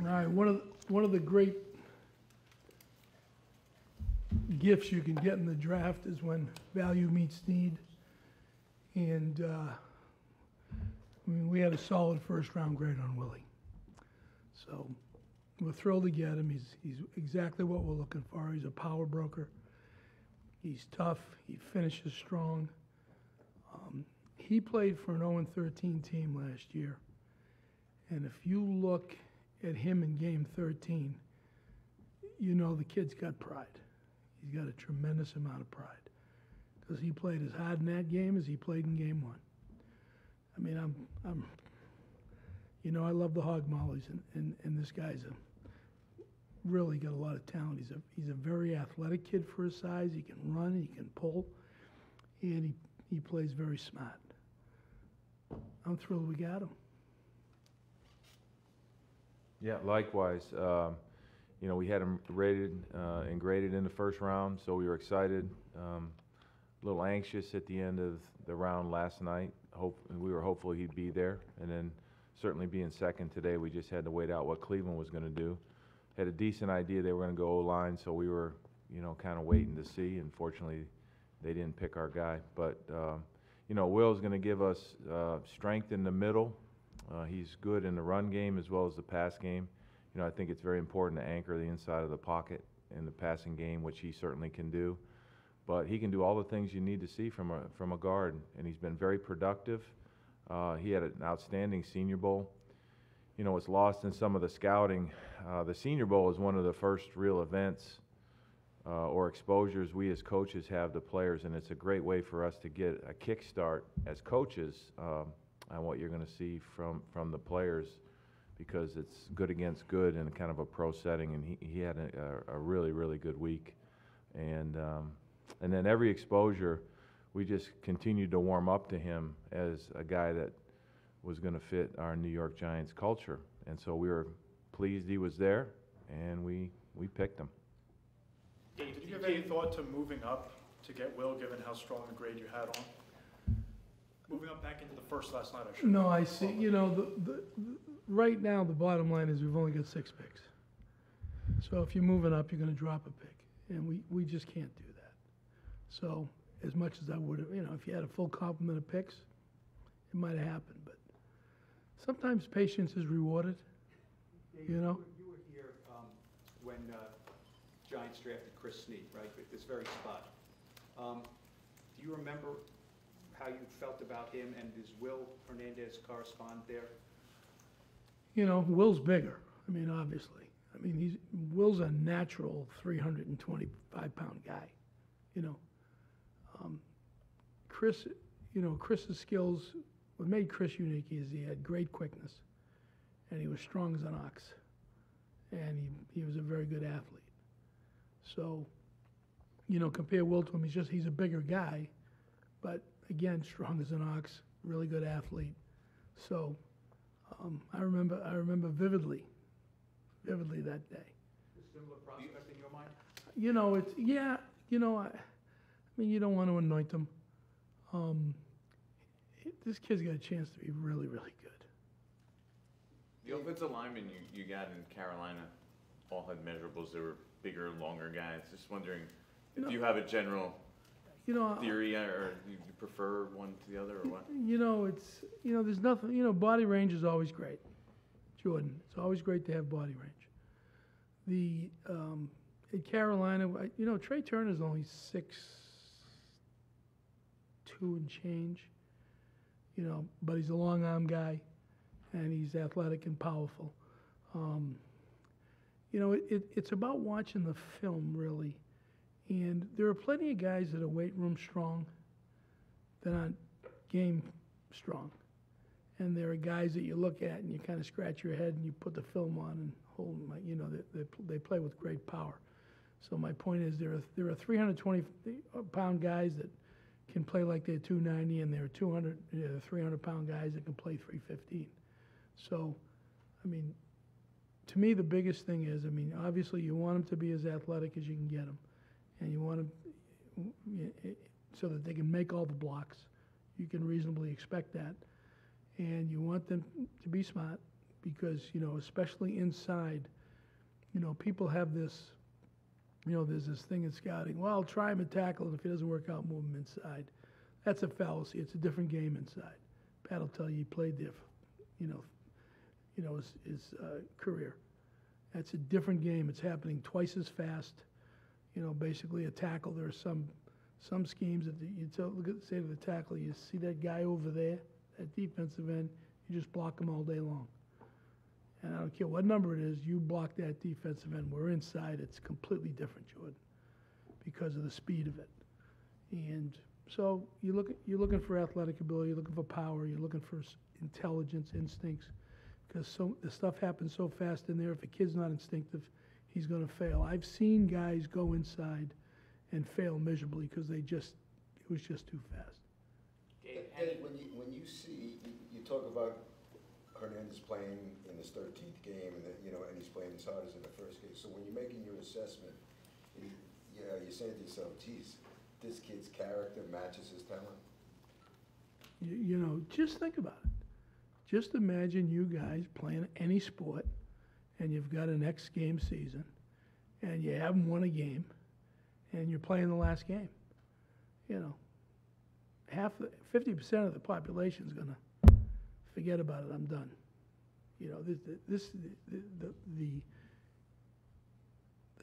All right, one of the great gifts you can get in the draft is when value meets need. And I mean, we had a solid first-round grade on Willie. So we're thrilled to get him. He's exactly what we're looking for. He's a power broker. He's tough. He finishes strong. He played for an 0-13 team last year. And if you look at him in game 13, you know the kid's got pride. He's got a tremendous amount of pride because he played as hard in that game as he played in game 1. I mean, you know, I love the hog mollies, and this guy's really got a lot of talent. He's a very athletic kid for his size. He can run, he can pull, and he plays very smart. I'm thrilled we got him. Yeah, likewise. You know, we had him rated and graded in the first round, so we were excited. A little anxious at the end of the round last night. We were hopeful he'd be there, and then certainly being second today, we just had to wait out what Cleveland was going to do. Had a decent idea they were going to go O-line, so we were, you know, kind of waiting to see. Unfortunately, they didn't pick our guy. But, you know, Will's going to give us strength in the middle. He's good in the run game as well as the pass game. You know, I think it's very important to anchor the inside of the pocket in the passing game, which he certainly can do. But he can do all the things you need to see from a guard, and he's been very productive. He had an outstanding Senior Bowl. You know, it's lost in some of the scouting. The Senior Bowl is one of the first real events or exposures we as coaches have to players, and it's a great way for us to get a kickstart as coaches on what you're going to see from the players, because it's good against good in kind of a pro setting, and he had a really, really good week. And then every exposure, we just continued to warm up to him as a guy that was going to fit our New York Giants culture. And so we were pleased he was there, and we picked him. Dave, did you give any thought to moving up to get Will, given how strong a grade you had on? Moving up back into the first last night, I should. No, I see. You know, right now the bottom line is we've only got 6 picks. So if you're moving up, you're going to drop a pick, and we just can't do that. So as much as I would have, you know, if you had a full complement of picks, it might have happened. But sometimes patience is rewarded. Dave, you know. You were here when Giants drafted Chris Snead, right, at this very spot. Do you remember how you felt about him, and does Will Hernandez correspond there? You know, Will's bigger. I mean, obviously. I mean, Will's a natural 325-pound guy. You know, Chris. You know, Chris's skills. What made Chris unique is he had great quickness, and he was strong as an ox, and he was a very good athlete. So, you know, compare Will to him. He's a bigger guy, but again, strong as an ox, really good athlete. So, I remember vividly that day. A similar prospect in your mind? You know, it's, yeah, you know, I mean, you don't want to anoint them. This kid's got a chance to be really, really good. The offensive linemen you got in Carolina all had measurables. They were bigger, longer guys. Just wondering if you have a general theory, or you prefer one to the other, or what? You know, there's nothing, you know, body range is always great, Jordan. It's always great to have body range. At Carolina, you know, Trey Turner's only 6'2" and change, you know, but he's a long arm guy, and he's athletic and powerful. You know, it's about watching the film, really. And there are plenty of guys that are weight room strong that aren't game strong. And there are guys that you look at and you kind of scratch your head and you put the film on and hold them. You know, they play with great power. So my point is there are 320-pound guys that can play like they're 290, and there are 300-pound guys that can play 315. So, I mean, to me, the biggest thing is, I mean, obviously you want them to be as athletic as you can get them. And you want them so that they can make all the blocks. You can reasonably expect that. And you want them to be smart, because, you know, especially inside, you know, people have this, you know, there's this thing in scouting, well, try him and tackle, and if it doesn't work out, move him inside. That's a fallacy. It's a different game inside. Pat will tell you he played there, you know, his career. That's a different game. It's happening twice as fast. You know, basically a tackle. There are some schemes that you say to the tackle, you see that guy over there, that defensive end, you just block him all day long. And I don't care what number it is, you block that defensive end. We're inside. It's completely different, Jordan, because of the speed of it. And so you're looking for athletic ability, you're looking for power, you're looking for intelligence, instincts, because the stuff happens so fast in there. If a kid's not instinctive, he's going to fail. I've seen guys go inside and fail miserably because it was just too fast. Dave, when you see, you talk about Hernandez playing in his 13th game, and that, you know, and he's playing as hard as in the first game. So when you're making your assessment, you're saying to yourself, geez, this kid's character matches his talent? You know, just think about it. Just imagine you guys playing any sport, and you've got an X game season, and you haven't won a game, and you're playing the last game. You know, 50% of the population is going to forget about it. I'm done. You know, the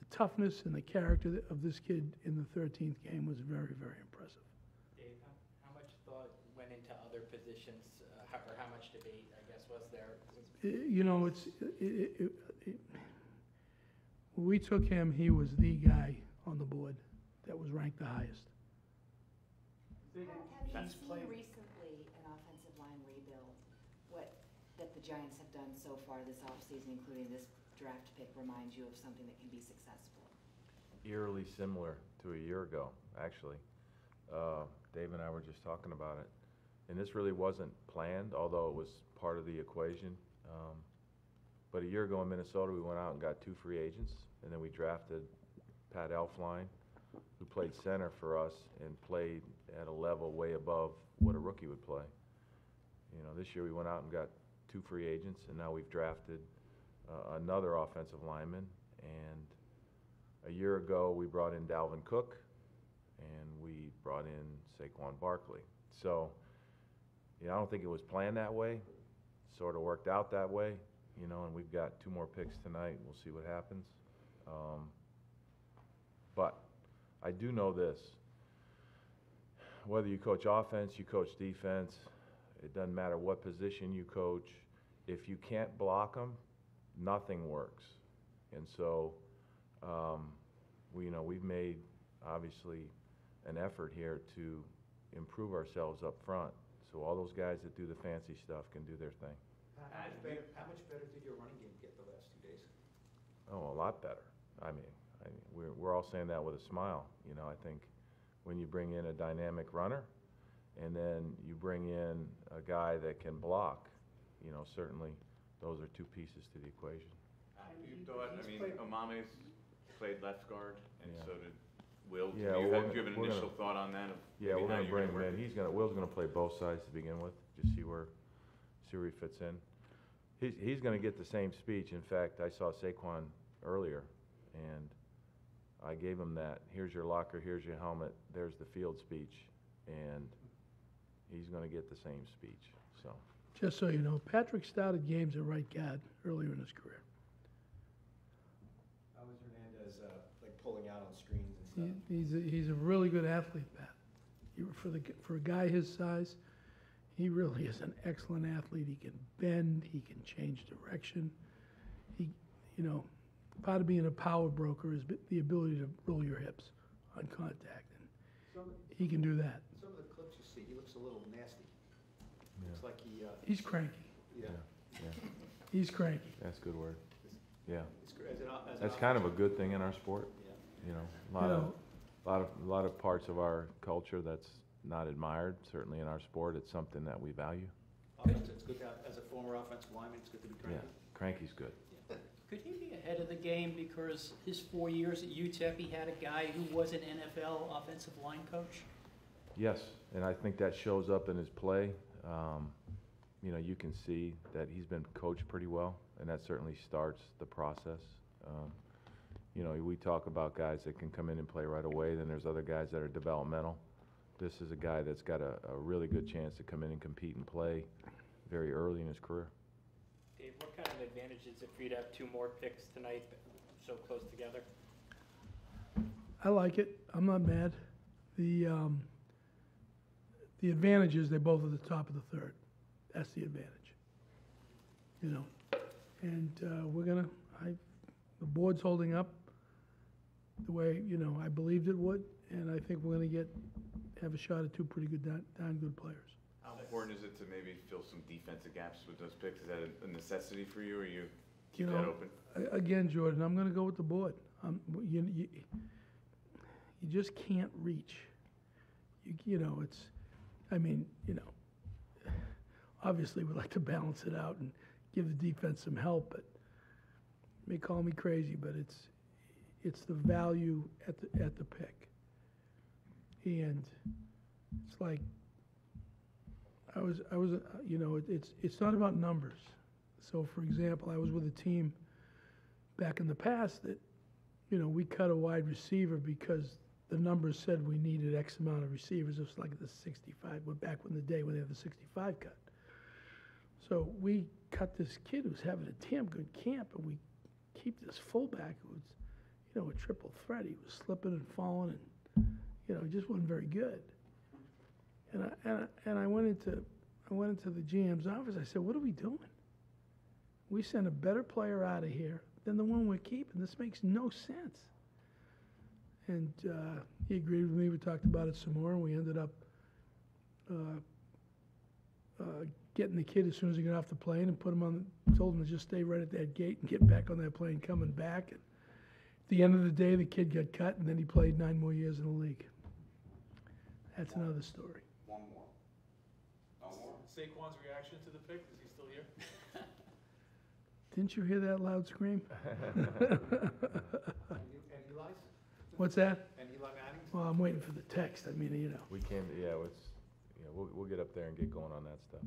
toughness and the character of this kid in the 13th game was very, very impressive. Dave, how much thought went into other positions, or how much debate, I guess, was there? You know, when we took him, he was the guy on the board that was ranked the highest. Have you seen recently an offensive line rebuild? What that the Giants have done so far this offseason, including this draft pick, reminds you of something that can be successful? Eerily similar to a year ago, actually. Dave and I were just talking about it. And this really wasn't planned, although it was part of the equation. But a year ago in Minnesota, we went out and got 2 free agents, and then we drafted Pat Elflein, who played center for us and played at a level way above what a rookie would play. You know, this year we went out and got 2 free agents, and now we've drafted another offensive lineman. And a year ago, we brought in Dalvin Cook, and we brought in Saquon Barkley. So, you know, I don't think it was planned that way. Sort of worked out that way, you know, and we've got 2 more picks tonight. We'll see what happens. But I do know this. Whether you coach offense, you coach defense, it doesn't matter what position you coach. If you can't block them, nothing works. And so, we've made, obviously, an effort here to improve ourselves up front. So all those guys that do the fancy stuff can do their thing. How much better did your running game get the last 2 days? Oh, a lot better. I mean, we're all saying that with a smile. You know, I think when you bring in a dynamic runner and then you bring in a guy that can block, you know, certainly those are 2 pieces to the equation. You thought, I mean, Omame's played left guard, and Yeah. so did Will. Yeah, Do you well, have an we're initial gonna- thought on that? Of Yeah, maybe we're how going to you're bring him work in. Will's going to play both sides to begin with, just see where he fits in. He's going to get the same speech. In fact, I saw Saquon earlier, and I gave him that, here's your locker, here's your helmet, there's the field speech, and he's going to get the same speech. So, Just so you know, Patrick started games at right guard earlier in his career. How was Hernandez, like pulling out on screens and stuff? He's a really good athlete, Pat. For a guy his size, he really is an excellent athlete. He can bend, he can change direction. Part of being a power broker is the ability to roll your hips on contact, and he can do that. Some of the clips you see, he looks a little nasty. Yeah. Looks like he. He's cranky. Yeah. He's cranky. that's a good word. Yeah. As That's kind of a good thing in our sport. Yeah. You know, a lot of parts of our culture that's not admired. Certainly in our sport, it's something that we value. It's good to have, as a former offensive lineman, it's good to be Yeah, cranky. cranky's good. Could he be ahead of the game because his 4 years at UTEP, he had a guy who was an NFL offensive line coach? Yes, and I think that shows up in his play. you know, you can see that he's been coached pretty well, and that certainly starts the process. You know, we talk about guys that can come in and play right away, then there's other guys that are developmental. This is a guy that's got a really good chance to come in and compete and play very early in his career. Dave, what kind of advantage is it for you to have 2 more picks tonight so close together? I like it. I'm not mad. The advantage is they're both at the top of the third. That's the advantage. You know, and the board's holding up the way, you know, I believed it would, and I think we're gonna have a shot at 2 pretty good, darn good players. How important is it to maybe fill some defensive gaps with those picks? Is that a necessity for you, or you keep that open? Again, Jordan, I'm gonna go with the board. You just can't reach. You know, it's, I mean, you know, obviously we'd like to balance it out and give the defense some help, but you may call me crazy, but it's the value at the pick. And it's like, I was, you know, it's not about numbers. So for example, I was with a team back in the past that, you know, we cut a wide receiver because the numbers said we needed X amount of receivers. It was like the 65, we're back in the day when they had the 65 cut. So we cut this kid who's having a damn good camp, and we keep this fullback who was, you know, a triple threat. He was slipping and falling, and, you know, he just wasn't very good. And I went into the GM's office. I said, what are we doing? We sent a better player out of here than the one we're keeping. This makes no sense. And he agreed with me. We talked about it some more, and we ended up getting the kid as soon as he got off the plane and told him to just stay right at that gate and get back on that plane coming back. And at the end of the day, the kid got cut, and then he played 9 more years in the league. That's another story. One more. No more? Saquon's reaction to the pick, is he still here? Didn't you hear that loud scream? And Eli's? What's that? And Eli Manning's? Well, I'm waiting for the text. I mean, you know. We came to, yeah, we'll get up there and get going on that stuff.